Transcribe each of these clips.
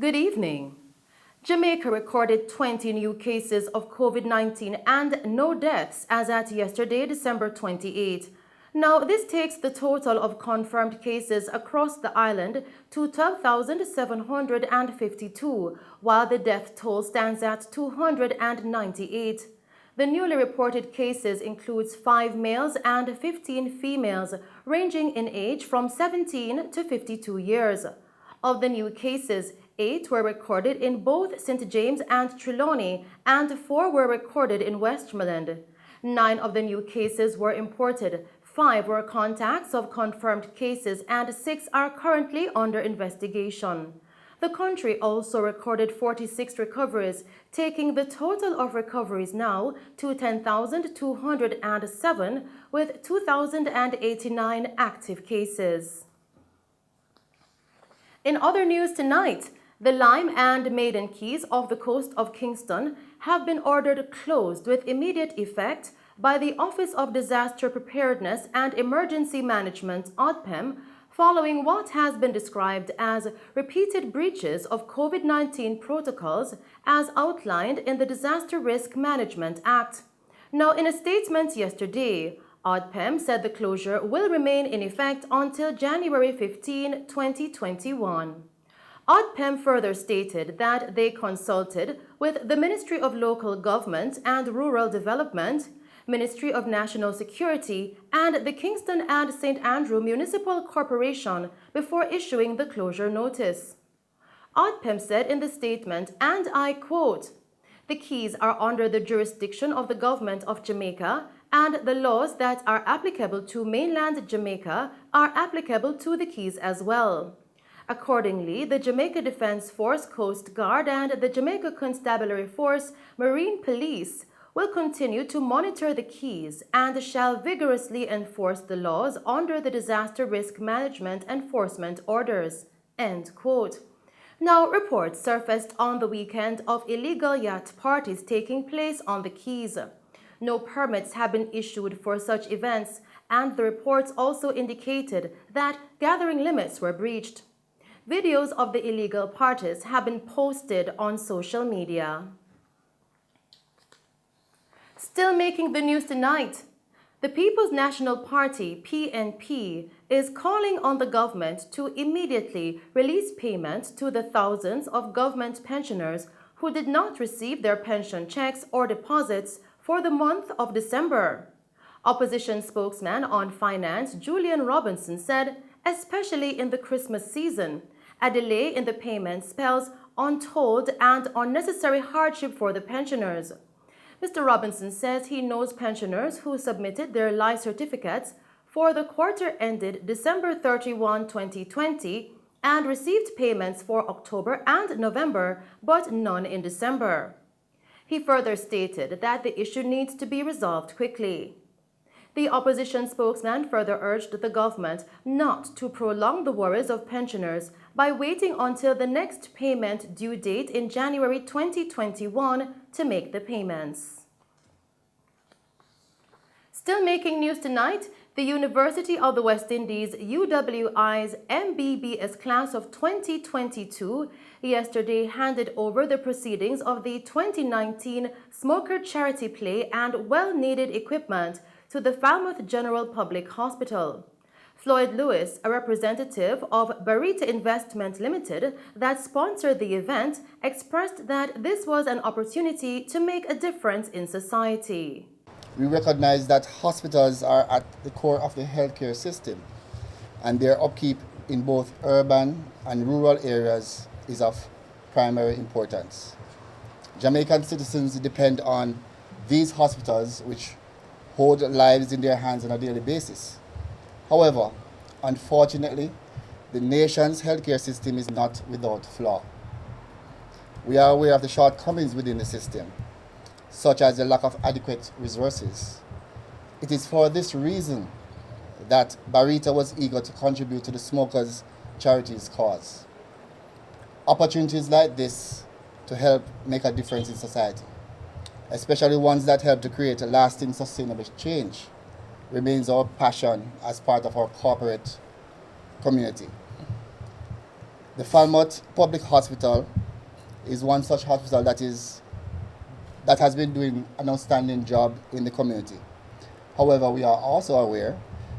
Good evening. Jamaica recorded 20 new cases of COVID-19 and no deaths as at yesterday, December 28. Now, this takes the total of confirmed cases across the island to 12,752, while the death toll stands at 298. The newly reported cases includes 5 males and 15 females, ranging in age from 17 to 52 years. Of the new cases, 8 were recorded in both St. James and Trelawney, and 4 were recorded in Westmoreland. 9 of the new cases were imported, 5 were contacts of confirmed cases, and 6 are currently under investigation. The country also recorded 46 recoveries, taking the total of recoveries now to 10,207, with 2,089 active cases. In other news tonight, the Lime and Maiden quays off the coast of Kingston have been ordered closed with immediate effect by the Office of Disaster Preparedness and Emergency Management, ODPEM, following what has been described as repeated breaches of COVID-19 protocols as outlined in the Disaster Risk Management Act. Now, in a statement yesterday, ODPEM said the closure will remain in effect until January 15, 2021. ODPEM further stated that they consulted with the Ministry of Local Government and Rural Development, Ministry of National Security, and the Kingston and St. Andrew Municipal Corporation before issuing the closure notice. ODPEM said in the statement, and I quote, "The quays are under the jurisdiction of the Government of Jamaica, and the laws that are applicable to mainland Jamaica are applicable to the quays as well." Accordingly, the Jamaica Defense Force Coast Guard and the Jamaica Constabulary Force Marine Police will continue to monitor the quays and shall vigorously enforce the laws under the Disaster Risk Management Enforcement Orders. End quote. Now, reports surfaced on the weekend of illegal yacht parties taking place on the quays. No permits have been issued for such events, and the reports also indicated that gathering limits were breached. Videos of the illegal parties have been posted on social media. Still making the news tonight, the People's National Party, PNP, is calling on the government to immediately release payment to the thousands of government pensioners who did not receive their pension checks or deposits for the month of December. Opposition spokesman on finance, Julian Robinson, said, especially in the Christmas season, a delay in the payment spells untold and unnecessary hardship for the pensioners. Mr. Robinson says he knows pensioners who submitted their life certificates for the quarter ended December 31, 2020, and received payments for October and November, but none in December. He further stated that the issue needs to be resolved quickly. The opposition spokesman further urged the government not to prolong the worries of pensioners by waiting until the next payment due date in January 2021 to make the payments. Still making news tonight, the University of the West Indies UWI's MBBS class of 2022 yesterday handed over the proceedings of the 2019 Smoker Charity Play and well-needed equipment to the Falmouth General Public Hospital. Floyd Lewis, a representative of Barita Investment Limited that sponsored the event, expressed that this was an opportunity to make a difference in society. We recognize that hospitals are at the core of the healthcare system, and their upkeep in both urban and rural areas is of primary importance. Jamaican citizens depend on these hospitals, which hold lives in their hands on a daily basis. However, unfortunately, the nation's healthcare system is not without flaw. We are aware of the shortcomings within the system, such as the lack of adequate resources. It is for this reason that Barita was eager to contribute to the Smokers Charities cause. Opportunities like this to help make a difference in society, especially ones that help to create a lasting, sustainable change, remains our passion as part of our corporate community. The Falmouth Public Hospital is one such hospital that has been doing an outstanding job in the community. However, we are also aware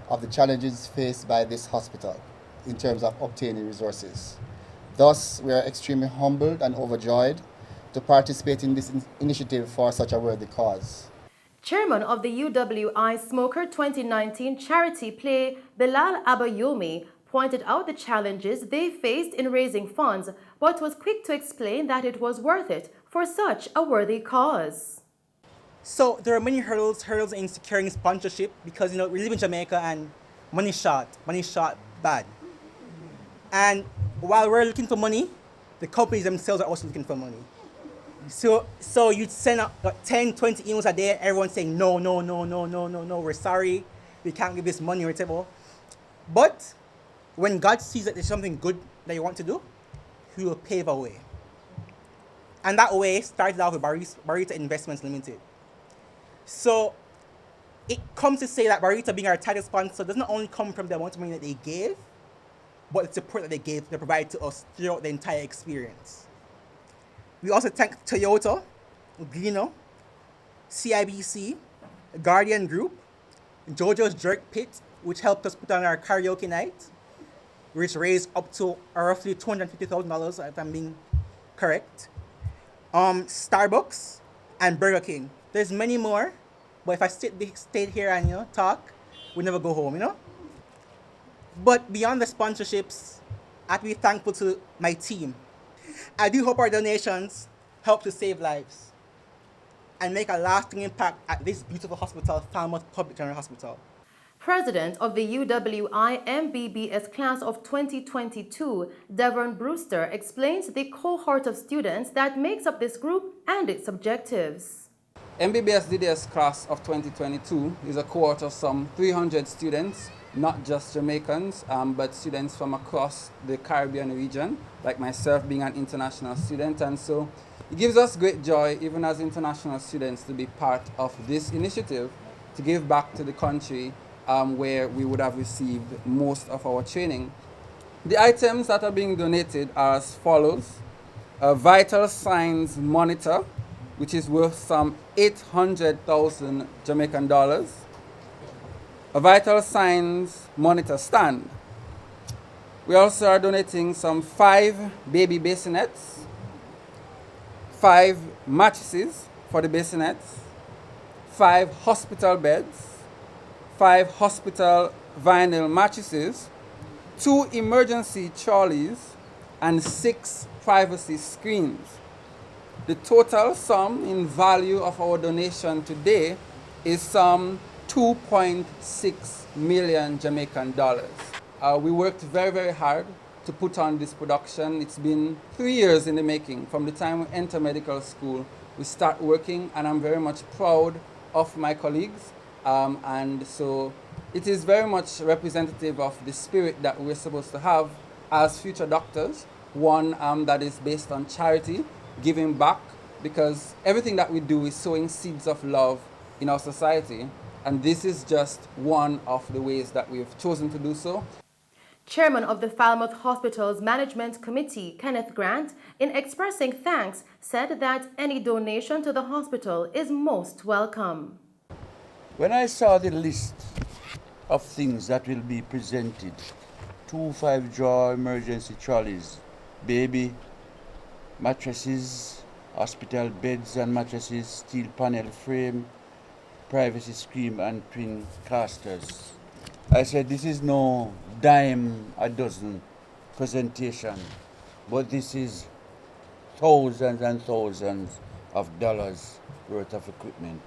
of the challenges faced by this hospital in terms of obtaining resources. Thus, we are extremely humbled and overjoyed to participate in this initiative for such a worthy cause. Chairman of the UWI Smoker 2019 charity play, Bilal Abayomi, pointed out the challenges they faced in raising funds, but was quick to explain that it was worth it for such a worthy cause. So there are many hurdles in securing sponsorship because we live in Jamaica and money short bad. And while we're looking for money, the companies themselves are also looking for money. So you'd send out 10, 20 emails a day, and everyone saying no, we're sorry, we can't give this money or whatever. But when God sees that there's something good that you want to do, He will pave a way. And that way started out with Barita Investments Limited. So it comes to say that Barita, being our title sponsor, does not only come from the amount of money that they gave, but the support that they provided to us throughout the entire experience. We also thank Toyota, Glino, CIBC, Guardian Group, Jojo's Jerk Pit, which helped us put on our karaoke night, which raised up to roughly $250,000, if I'm being correct. Starbucks and Burger King. There's many more, but if I stayed here and talk, we never go home, But beyond the sponsorships, I have to be thankful to my team. I do hope our donations help to save lives and make a lasting impact at this beautiful hospital, Falmouth Public General Hospital. President of the UWI MBBS class of 2022, Devon Brewster, explains the cohort of students that makes up this group and its objectives. MBBS DDS class of 2022 is a cohort of some 300 students, not just Jamaicans, but students from across the Caribbean region, like myself being an international student. And so it gives us great joy, even as international students, to be part of this initiative to give back to the country where we would have received most of our training. The items that are being donated are as follows: a vital signs monitor, which is worth some 800,000 Jamaican dollars, a vital signs monitor stand. We also are donating some 5 baby bassinets, 5 mattresses for the bassinets, 5 hospital beds, 5 hospital vinyl mattresses, 2 emergency trolleys, and 6 privacy screens. The total sum in value of our donation today is some 2.6 million Jamaican dollars. We worked very, very hard to put on this production. It's been 3 years in the making. From the time we enter medical school, we start working, and I'm very much proud of my colleagues. And so it is very much representative of the spirit that we're supposed to have as future doctors, one that is based on charity, giving back, because everything that we do is sowing seeds of love in our society. And this is just one of the ways that we've chosen to do so. Chairman of the Falmouth Hospital's Management Committee, Kenneth Grant, in expressing thanks, said that any donation to the hospital is most welcome. When I saw the list of things that will be presented, 2 5-drawer emergency trolleys, baby mattresses, hospital beds and mattresses, steel panel frame, privacy screen and twin casters, I said this is no dime a dozen presentation, but this is thousands and thousands of dollars worth of equipment,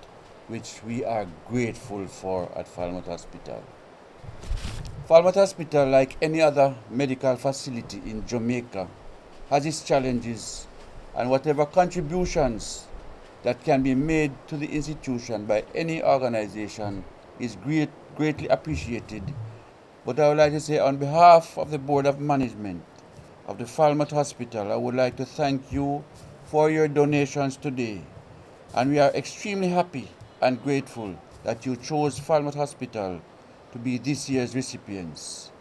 which we are grateful for at Falmouth Hospital. Falmouth Hospital, like any other medical facility in Jamaica, has its challenges, and whatever contributions that can be made to the institution by any organization is greatly appreciated. But I would like to say, on behalf of the Board of Management of the Falmouth Hospital, I would like to thank you for your donations today, and we are extremely happy and grateful that you chose Falmouth Hospital to be this year's recipients.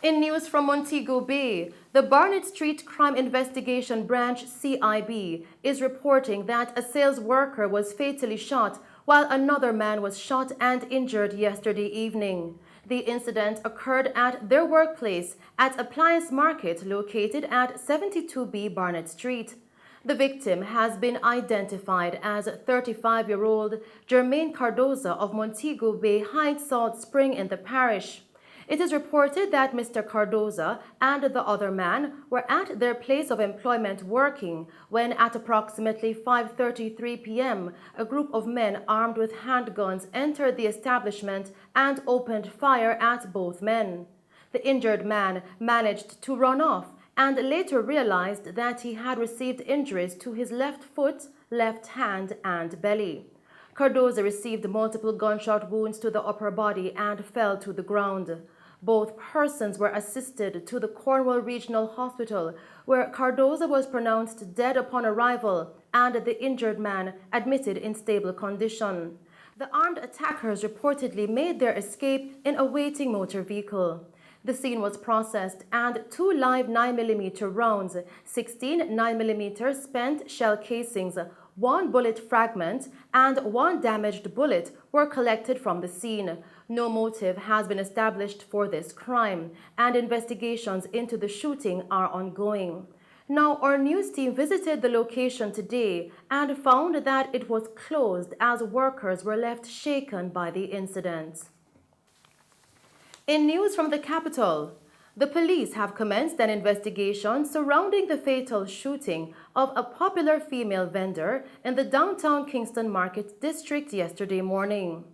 In news from Montego Bay, the Barnett Street Crime Investigation Branch CIB is reporting that a sales worker was fatally shot while another man was shot and injured yesterday evening. The incident occurred at their workplace at Appliance Market located at 72B Barnett Street. The victim has been identified as 35-year-old Jermaine Cardoza of Montego Bay Heights, Salt Spring in the parish. It is reported that Mr. Cardoza and the other man were at their place of employment working when at approximately 5:33 p.m. a group of men armed with handguns entered the establishment and opened fire at both men. The injured man managed to run off and later realized that he had received injuries to his left foot, left hand, and belly. Cardoza received multiple gunshot wounds to the upper body and fell to the ground. Both persons were assisted to the Cornwall Regional Hospital, where Cardoza was pronounced dead upon arrival and the injured man admitted in stable condition. The armed attackers reportedly made their escape in a waiting motor vehicle. The scene was processed and 2 live 9mm rounds, 16 9mm spent shell casings, 1 bullet fragment, and 1 damaged bullet were collected from the scene. No motive has been established for this crime, and investigations into the shooting are ongoing. Now, our news team visited the location today and found that it was closed as workers were left shaken by the incident. In news from the capital, the police have commenced an investigation surrounding the fatal shooting of a popular female vendor in the downtown Kingston Market District yesterday morning.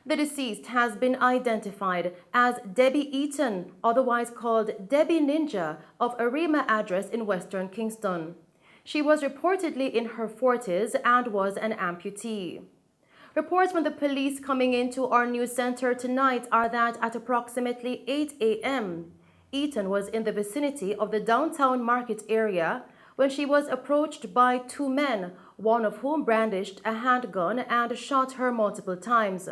The deceased has been identified as Debbie Eaton, otherwise called Debbie Ninja, of Arima address in Western Kingston. She was reportedly in her 40s and was an amputee. Reports from the police coming into our news center tonight are that at approximately 8 a.m., Eaton was in the vicinity of the downtown market area when she was approached by 2 men, one of whom brandished a handgun and shot her multiple times.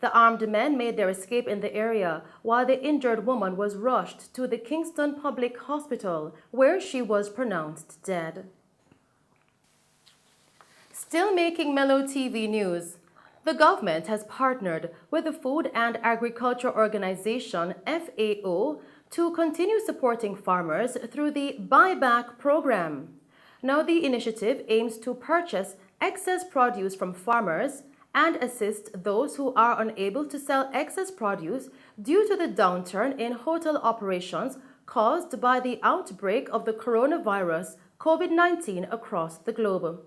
The armed men made their escape in the area, while the injured woman was rushed to the Kingston Public Hospital, where she was pronounced dead. Still making Mello TV news, the government has partnered with the Food and Agriculture Organization, FAO, to continue supporting farmers through the buyback program. Now, the initiative aims to purchase excess produce from farmers and assist those who are unable to sell excess produce due to the downturn in hotel operations caused by the outbreak of the coronavirus COVID-19 across the globe.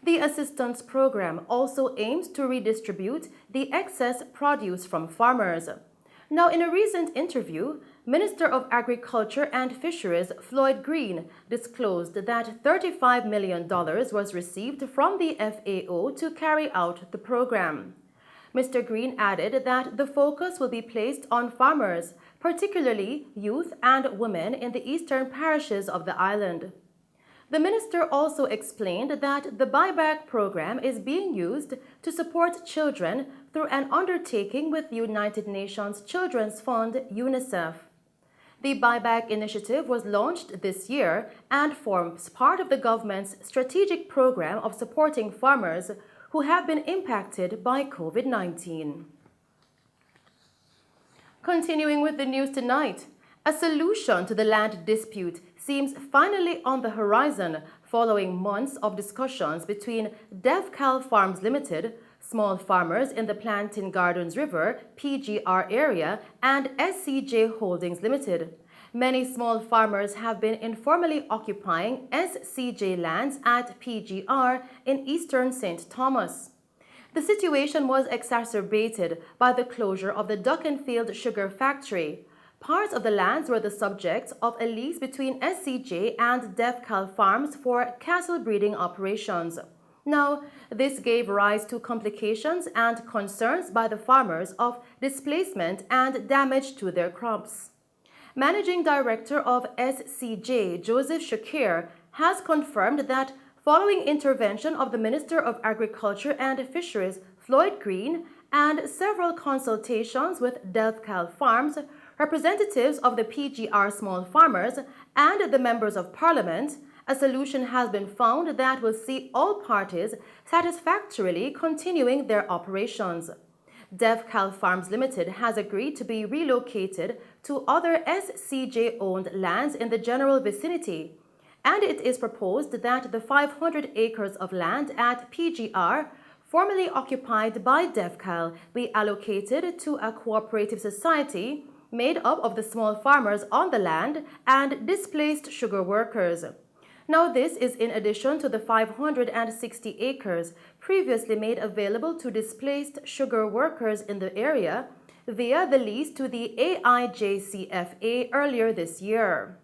The assistance program also aims to redistribute the excess produce from farmers. Now, in a recent interview, Minister of Agriculture and Fisheries Floyd Green disclosed that $35 million was received from the FAO to carry out the program. Mr. Green added that the focus will be placed on farmers, particularly youth and women in the eastern parishes of the island. The minister also explained that the buyback program is being used to support children through an undertaking with the United Nations Children's Fund, UNICEF. The buyback initiative was launched this year and forms part of the government's strategic program of supporting farmers who have been impacted by COVID-19. Continuing with the news tonight, a solution to the land dispute seems finally on the horizon following months of discussions between DevCal Farms Limited, small farmers in the Plantain Gardens River, PGR area, and SCJ Holdings Limited. Many small farmers have been informally occupying SCJ lands at PGR in eastern St. Thomas. The situation was exacerbated by the closure of the Duckenfield Sugar Factory. Parts of the lands were the subject of a lease between SCJ and DevCal Farms for cattle breeding operations. Now, this gave rise to complications and concerns by the farmers of displacement and damage to their crops. Managing Director of SCJ, Joseph Shakir, has confirmed that following intervention of the Minister of Agriculture and Fisheries, Floyd Green, and several consultations with DevCal Farms, representatives of the PGR small farmers, and the members of Parliament, a solution has been found that will see all parties satisfactorily continuing their operations. DevCal Farms Limited has agreed to be relocated to other SCJ-owned lands in the general vicinity, and it is proposed that the 500 acres of land at PGR, formerly occupied by DevCal, be allocated to a cooperative society made up of the small farmers on the land and displaced sugar workers. Now, this is in addition to the 560 acres previously made available to displaced sugar workers in the area via the lease to the AIJCFA earlier this year.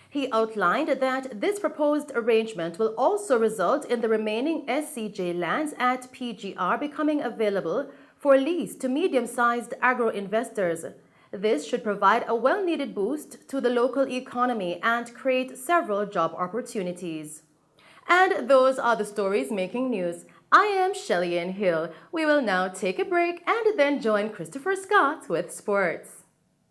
He outlined that this proposed arrangement will also result in the remaining SCJ lands at PGR becoming available for lease to medium-sized agro-investors. This should provide a well-needed boost to the local economy and create several job opportunities. And those are the stories making news. I am Shelley-Ann Hill. We will now take a break and then join Christopher Scott with sports.